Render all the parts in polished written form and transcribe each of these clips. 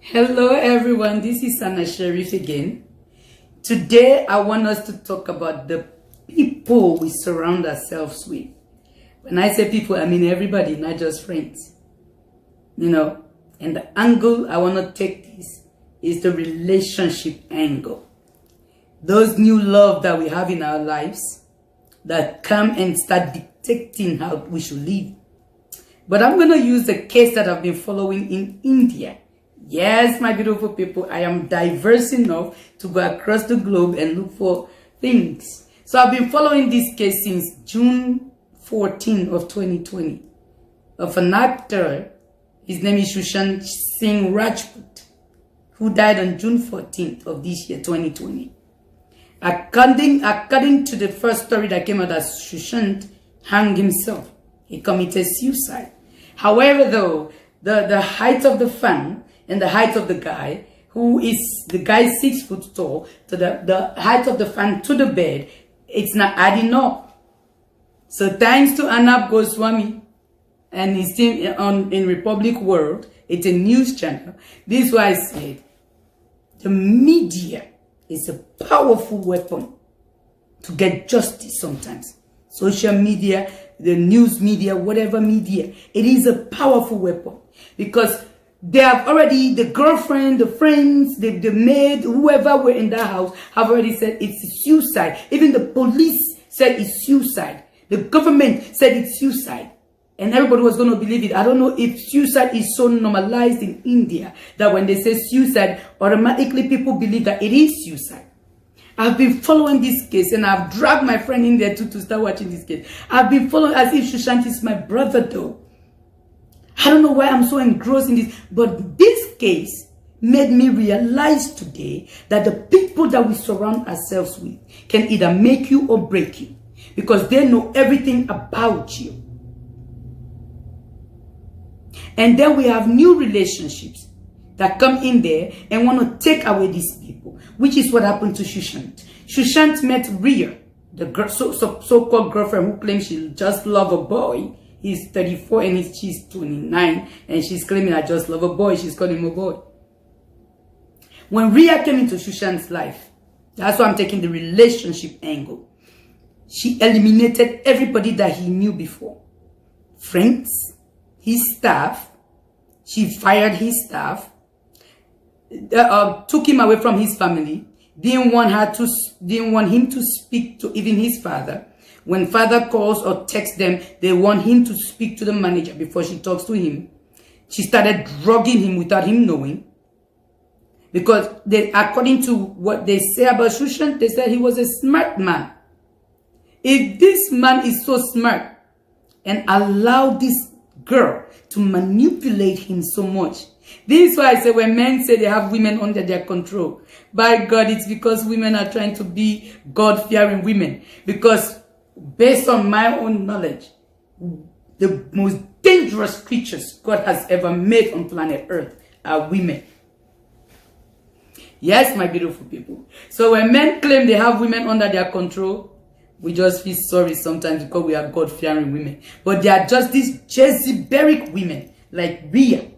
Hello everyone, this is Anna Sharif again. Today I want us to talk about the people we surround ourselves with. When I say people, I mean everybody, not just friends. And the angle I want to take this is the relationship angle. Those new love that we have in our lives that come and start dictating how we should live. But I'm going to use the case that I've been following in India. Yes, my beautiful people, I am diverse enough to go across the globe and look for things. So I've been following this case since June 14 of 2020 of an actor. His name is Sushant Singh Rajput, who died on June 14th of this year, 2020. According to the first story that came out, that Sushant hanged himself. He committed suicide. However, though, the height of the fan and the height of the guy, the guy is 6 foot tall, so the height of the fan to the bed, it's not adding up. So thanks to Arnab Goswami and his team in Republic World, it's a news channel. This is why I said the media is a powerful weapon to get justice sometimes. Social media, the news media, whatever media, it is a powerful weapon because they have already, the girlfriend, the friends, the maid, whoever were in that house have already said it's suicide. Even the police said it's suicide. The government said it's suicide. And everybody was going to believe it. I don't know if suicide is so normalized in India that when they say suicide, automatically people believe that it is suicide. I've been following this case and I've dragged my friend in there too to start watching this case. I've been following as if Sushant is my brother though. I don't know why I'm so engrossed in this, but this case made me realize today that the people that we surround ourselves with can either make you or break you because they know everything about you. And then we have new relationships that come in there and want to take away these people, which is what happened to Sushant. Sushant met Ria, the so-called girlfriend who claims she just loves a boy. He's 34 and she's 29 and she's claiming I just love a boy. She's calling him a boy. When Ria came into Sushant's life, that's why I'm taking the relationship angle. She eliminated everybody that he knew before. Friends, his staff. She fired his staff. Took him away from his family. Didn't want him to speak to even his father. When father calls or texts them, they want him to speak to the manager before she talks to him. She started drugging him without him knowing. Because according to what they say about Sushant, they said he was a smart man. If this man is so smart and allowed this girl to manipulate him so much, this is why I say when men say they have women under their control, by God, it's because women are trying to be God-fearing women. Because based on my own knowledge, the most dangerous creatures God has ever made on planet Earth are women. Yes, my beautiful people. So when men claim they have women under their control, we just feel sorry sometimes because we are God-fearing women. But they are just these Jezebelic women like Ria,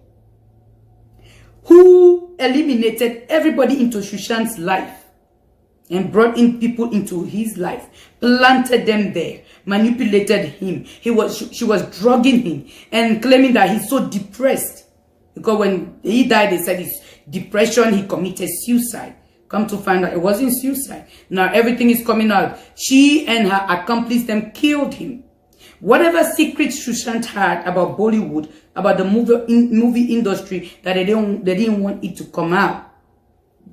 who eliminated everybody into Sushant's life and brought in people into his life, planted them there, manipulated him. She was drugging him and claiming that he's so depressed. Because when he died, they said it's depression, he committed suicide. Come to find out, it wasn't suicide. Now everything is coming out. She and her accomplice them killed him. Whatever secrets Sushant had about Bollywood, about the movie industry, that they didn't want it to come out.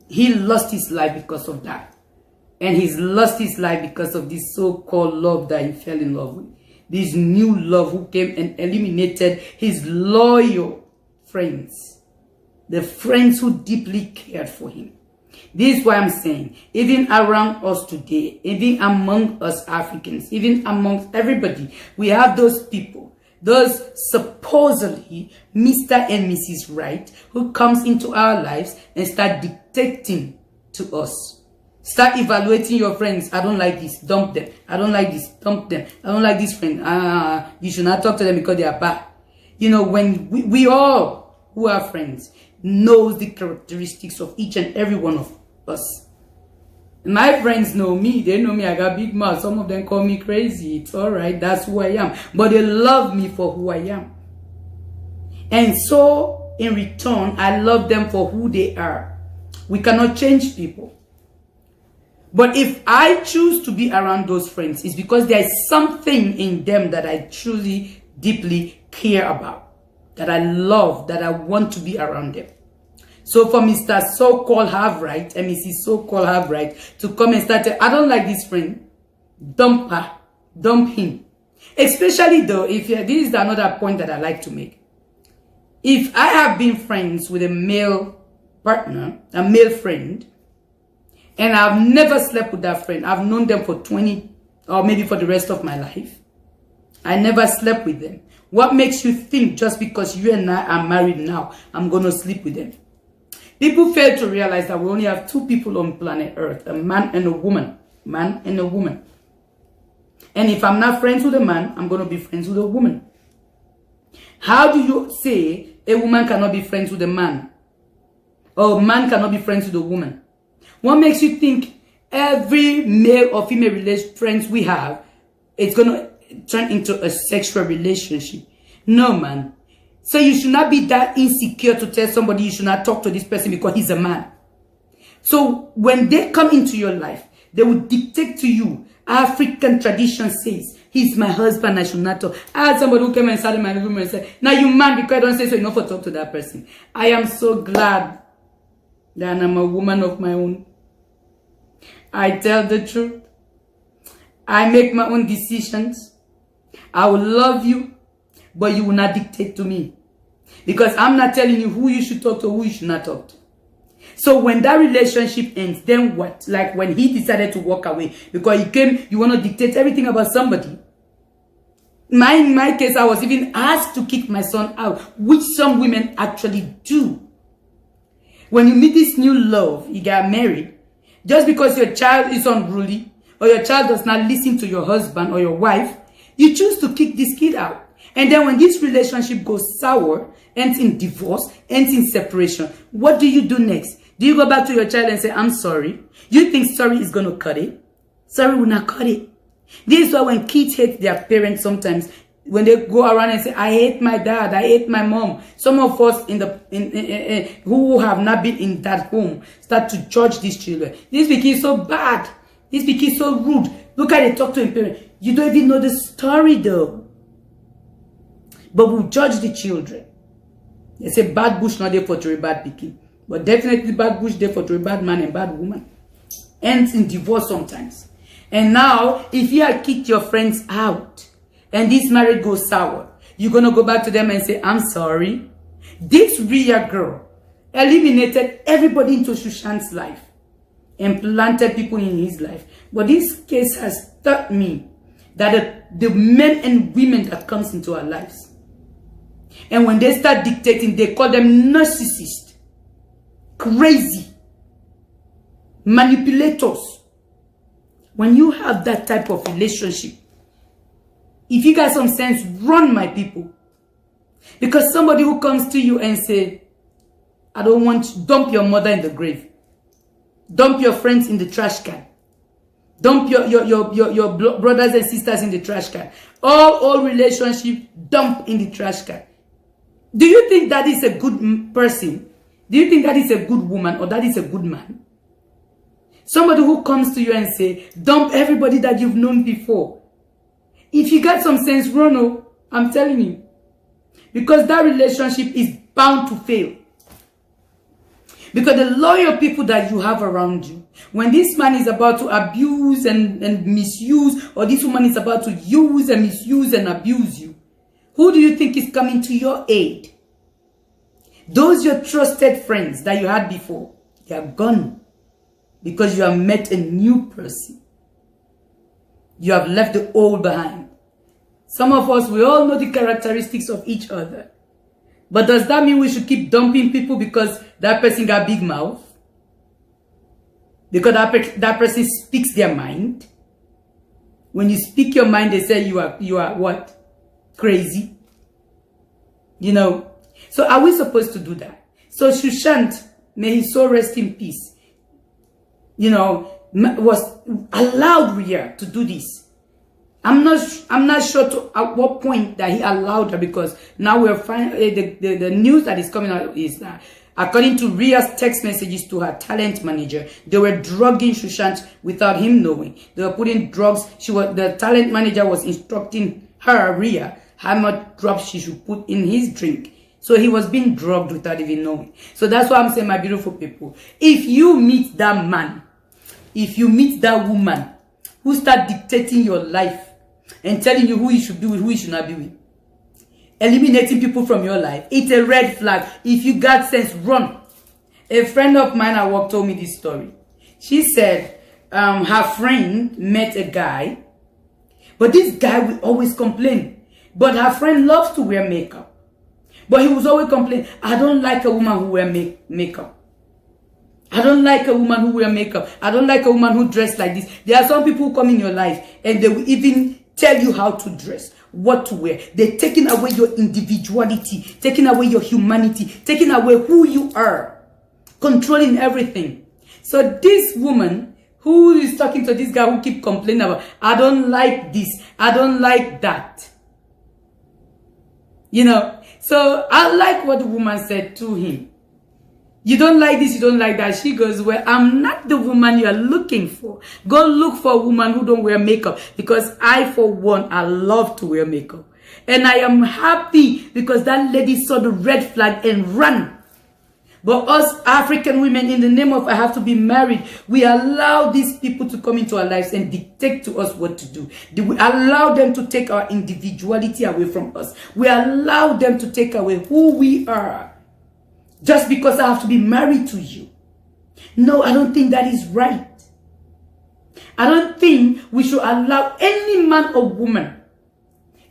He lost his life because of that. And he's lost his life because of this so-called love that he fell in love with. This new love who came and eliminated his loyal friends. The friends who deeply cared for him. This is why I'm saying, even around us today, even among us Africans, even amongst everybody, we have those people, those supposedly Mr. and Mrs. Right, who comes into our lives and start dictating to us. Start evaluating your friends. I don't like this, dump them. I don't like this, dump them. I don't like this friend. You should not talk to them because they are bad. You know, when we all who are friends knows the characteristics of each and every one of us. My friends know me. They know me. I got big mouth. Some of them call me crazy. It's all right. That's who I am. But they love me for who I am. And so, in return, I love them for who they are. We cannot change people. But if I choose to be around those friends, it's because there is something in them that I truly, deeply care about, that I love, that I want to be around them. So for Mr. So-called have right and Mrs. So-called have right to come and start, I don't like this friend, dump her, dump him. Especially though, if this is another point that I like to make. If I have been friends with a male partner, a male friend, and I've never slept with that friend, I've known them for 20 or maybe for the rest of my life, I never slept with them. What makes you think just because you and I are married now, I'm going to sleep with them? People fail to realize that we only have two people on planet Earth, a man and a woman. Man and a woman. And if I'm not friends with a man, I'm going to be friends with a woman. How do you say a woman cannot be friends with a man? Or a man cannot be friends with a woman? What makes you think every male or female friends we have, it's going to turn into a sexual relationship? No, man. So you should not be that insecure to tell somebody you should not talk to this person because he's a man. So when they come into your life, they will dictate to you. African tradition says, he's my husband, I should not talk. I had somebody who came and sat in my room and said, now you man because I don't say so enough for talk to that person. I am so glad that I'm a woman of my own. I tell the truth. I make my own decisions. I will love you, but you will not dictate to me. Because I'm not telling you who you should talk to, who you should not talk to. So when that relationship ends, then what? Like when he decided to walk away because he came, you want to dictate everything about somebody. In my case, I was even asked to kick my son out, which some women actually do. When you meet this new love, you get married, just because your child is unruly or your child does not listen to your husband or your wife, you choose to kick this kid out. And then when this relationship goes sour, ends in divorce, ends in separation, what do you do next? Do you go back to your child and say, I'm sorry? You think sorry is going to cut it? Sorry will not cut it. This is why when kids hate their parents sometimes, when they go around and say, I hate my dad, I hate my mom. Some of us who have not been in that home start to judge these children. This became so bad. This became so rude. Look how they talk to a parent. You don't even know the story though. But we'll judge the children. They say bad bush not there for a bad pikin. But definitely bad bush there for a bad man and bad woman. Ends in divorce sometimes. And now, if you have kicked your friends out, and this marriage goes sour, you're going to go back to them and say, I'm sorry. This Ria girl eliminated everybody into Shushan's life and planted people in his life. But this case has taught me that the men and women that comes into our lives, and when they start dictating, they call them narcissists, crazy, manipulators. When you have that type of relationship, if you got some sense, run, my people. Because somebody who comes to you and say, I don't want you, dump your mother in the grave. Dump your friends in the trash can. Dump your brothers and sisters in the trash can. All relationship, dump in the trash can. Do you think that is a good person? Do you think that is a good woman or that is a good man? Somebody who comes to you and say, dump everybody that you've known before. If you got some sense, run, I'm telling you. Because that relationship is bound to fail. Because the loyal people that you have around you, when this man is about to abuse and misuse, or this woman is about to use and misuse and abuse you, who do you think is coming to your aid? Those your trusted friends that you had before, they are gone. Because you have met a new person. You have left the old behind. Some of us, we all know the characteristics of each other. But does that mean we should keep dumping people because that person got big mouth? Because that person speaks their mind? When you speak your mind, they say you are what? Crazy? You know? So are we supposed to do that? So Sushant, may his soul rest in peace, was allowed Ria to do this. I'm not sure at what point that he allowed her, because now we're finding the news that is coming out is that according to Ria's text messages to her talent manager, they were drugging Sushant without him knowing. They were putting drugs. The talent manager was instructing her, Ria, how much drugs she should put in his drink. So he was being drugged without even knowing. So that's why I'm saying, my beautiful people, if you meet that man, if you meet that woman who start dictating your life and telling you who you should be with, who you should not be with, eliminating people from your life, it's a red flag. If you got sense, run. A friend of mine at work told me this story. She said her friend met a guy, but this guy will always complain. But her friend loves to wear makeup. But he was always complaining, I don't like a woman who wear makeup. I don't like a woman who wear makeup. I don't like a woman who dress like this. There are some people who come in your life and they will even tell you how to dress, what to wear. They're taking away your individuality, taking away your humanity, taking away who you are, controlling everything. So this woman who is talking to this guy who keep complaining about, I don't like this, I don't like that. So I like what the woman said to him. You don't like this, you don't like that. She goes, well, I'm not the woman you're looking for. Go look for a woman who don't wear makeup. Because I, for one, I love to wear makeup. And I am happy because that lady saw the red flag and ran. But us African women, in the name of I have to be married, we allow these people to come into our lives and dictate to us what to do. We allow them to take our individuality away from us. We allow them to take away who we are. Just because I have to be married to you. No, I don't think that is right. I don't think we should allow any man or woman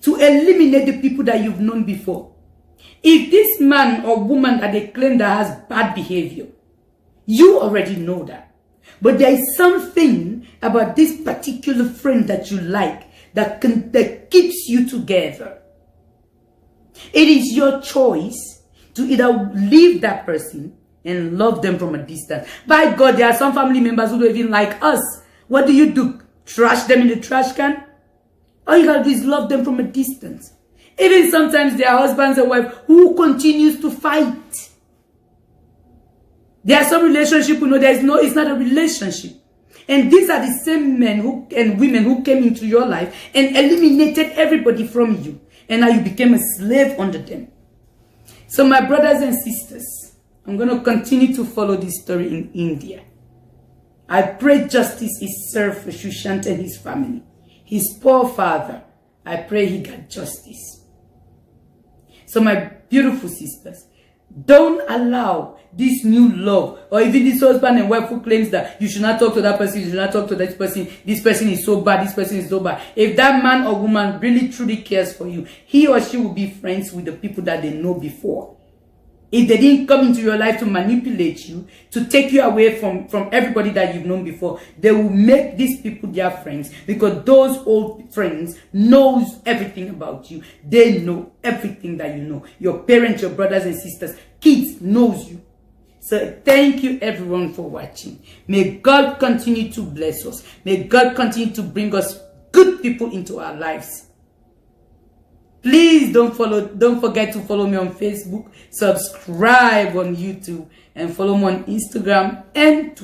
to eliminate the people that you've known before. If this man or woman that they claim that has bad behavior, you already know that. But there is something about this particular friend that you like that keeps you together. It is your choice to either leave that person and love them from a distance. By God, there are some family members who don't even like us. What do? Trash them in the trash can? All you gotta do is love them from a distance. Even sometimes there are husbands and wives who continues to fight. There are some relationships, it's not a relationship. And these are the same men and women who came into your life and eliminated everybody from you. And now you became a slave under them. So my brothers and sisters, I'm going to continue to follow this story in India. I pray justice is served for Sushant and his family. His poor father, I pray he got justice. So my beautiful sisters, don't allow this new love, or even this husband and wife who claims that you should not talk to that person, you should not talk to this person is so bad, this person is so bad. If that man or woman really truly cares for you, he or she will be friends with the people that they know before. If they didn't come into your life to manipulate you, to take you away from everybody that you've known before, they will make these people their friends, because those old friends knows everything about you. They know everything that you know. Your parents, your brothers and sisters, kids knows you. So thank you everyone for watching. May God continue to bless us. May God continue to bring us good people into our lives. Please don't forget to follow me on Facebook, subscribe on YouTube, and follow me on Instagram and Twitter.